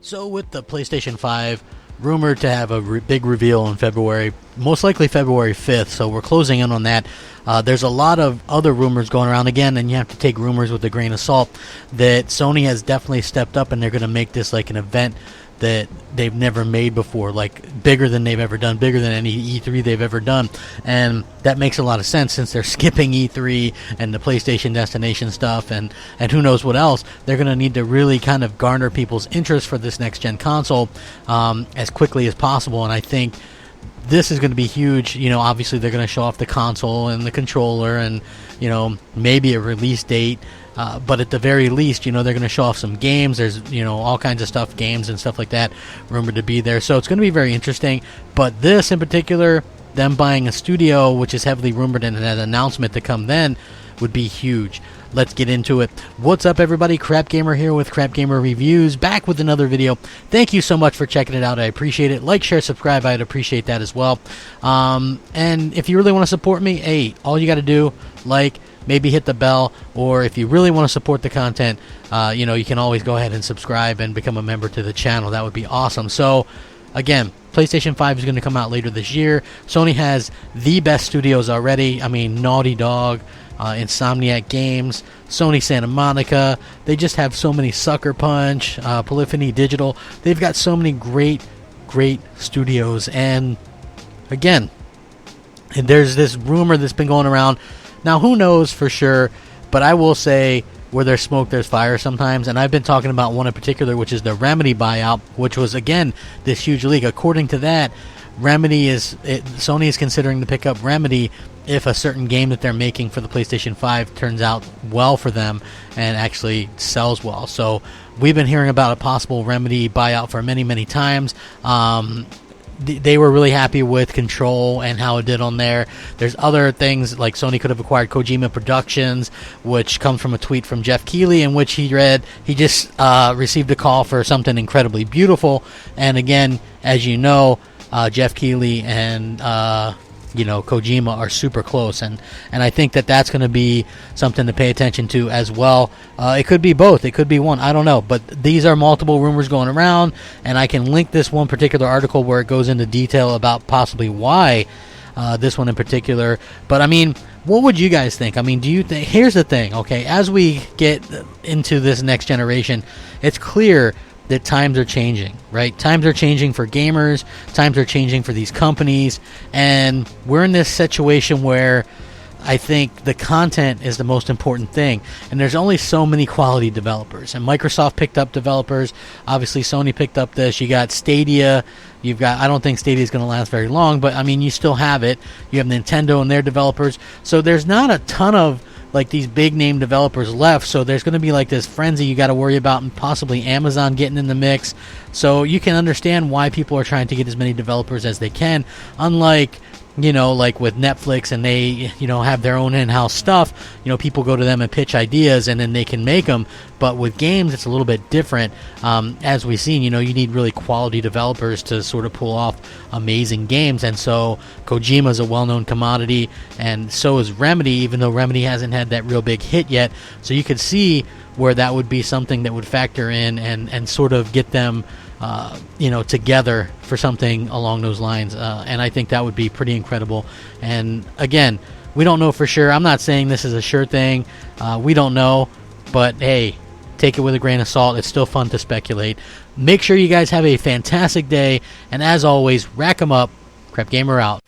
So with the PlayStation 5 rumored to have a big reveal in February, most likely February 5th, so we're closing in on that. There's a lot of other rumors going around again, and you have to take rumors with a grain of salt, that Sony has definitely stepped up and they're going to make this like an event that they've never made before, like bigger than they've ever done, bigger than any E3 they've ever done. And that makes a lot of sense since they're skipping E3 and the PlayStation Destination stuff and who knows what else. They're going to need to really kind of garner people's interest for this next-gen console as quickly as possible. And I think this is going to be huge. You know, obviously they're going to show off the console and the controller and, you know, maybe a release date. But at the very least, you know, they're going to show off some games. There's, you know, all kinds of stuff, games and stuff like that, rumored to be there. So it's going to be very interesting. But this in particular, them buying a studio, which is heavily rumored, and an announcement to come then, would be huge. Let's get into it. What's up, everybody? Crapgamer here with Crapgamer Reviews, back with another video. Thank you so much for checking it out. I appreciate it. Like, share, subscribe. I'd appreciate that as well. And if you really want to support me, hey, all you got to do, like, maybe hit the bell, or if you really want to support the content, you know, you can always go ahead and subscribe and become a member to the channel. That would be awesome. So, again, PlayStation 5 is going to come out later this year. Sony has the best studios already. I mean, Naughty Dog, Insomniac Games, Sony Santa Monica. They just have so many, Sucker Punch, Polyphony Digital. They've got so many great studios. And, again, there's this rumor that's been going around. Now, who knows for sure, but I will say where there's smoke, there's fire sometimes, and I've been talking about one in particular, which is the Remedy buyout, which was, again, this huge leak. According to that, Sony is considering to pick up Remedy if a certain game that they're making for the PlayStation 5 turns out well for them and actually sells well. So we've been hearing about a possible Remedy buyout for many times. They were really happy with Control and how it did on there. There's other things, like Sony could have acquired Kojima Productions, which comes from a tweet from Jeff Keighley, in which he read he just received a call for something incredibly beautiful. And again, as you know, Jeff Keighley and you know, Kojima are super close, and I think that's going to be something to pay attention to as well. It could be both, it could be one, I don't know, but these are multiple rumors going around, and I can link this one particular article where it goes into detail about possibly why this one in particular. But I mean, what would you guys think? I mean, do you think, here's the thing, okay, as we get into this next generation, it's clear that times are changing, right? Times are changing for gamers, times are changing for these companies, and we're in this situation where I think the content is the most important thing, and there's only so many quality developers, and Microsoft picked up developers, obviously Sony picked up this, you got Stadia, I don't think Stadia is going to last very long, but I mean, you still have it, you have Nintendo and their developers, so there's not a ton of like these big name developers left, so there's going to be like this frenzy you got to worry about, and possibly Amazon getting in the mix. So you can understand why people are trying to get as many developers as they can, unlike, you know, like with Netflix, and they, you know, have their own in-house stuff. You know, people go to them and pitch ideas, and then they can make them. But with games, it's a little bit different. As we've seen, you know, you need really quality developers to sort of pull off amazing games. And so Kojima is a well-known commodity, and so is Remedy, even though Remedy hasn't had that real big hit yet. So you could see where that would be something that would factor in and sort of get them you know, together for something along those lines, and I think that would be pretty incredible. And again, we don't know for sure. I'm not saying this is a sure thing. We don't know, but hey, take it with a grain of salt. It's still fun to speculate. Make sure you guys have a fantastic day, and as always, rack 'em up. Crapgamer out.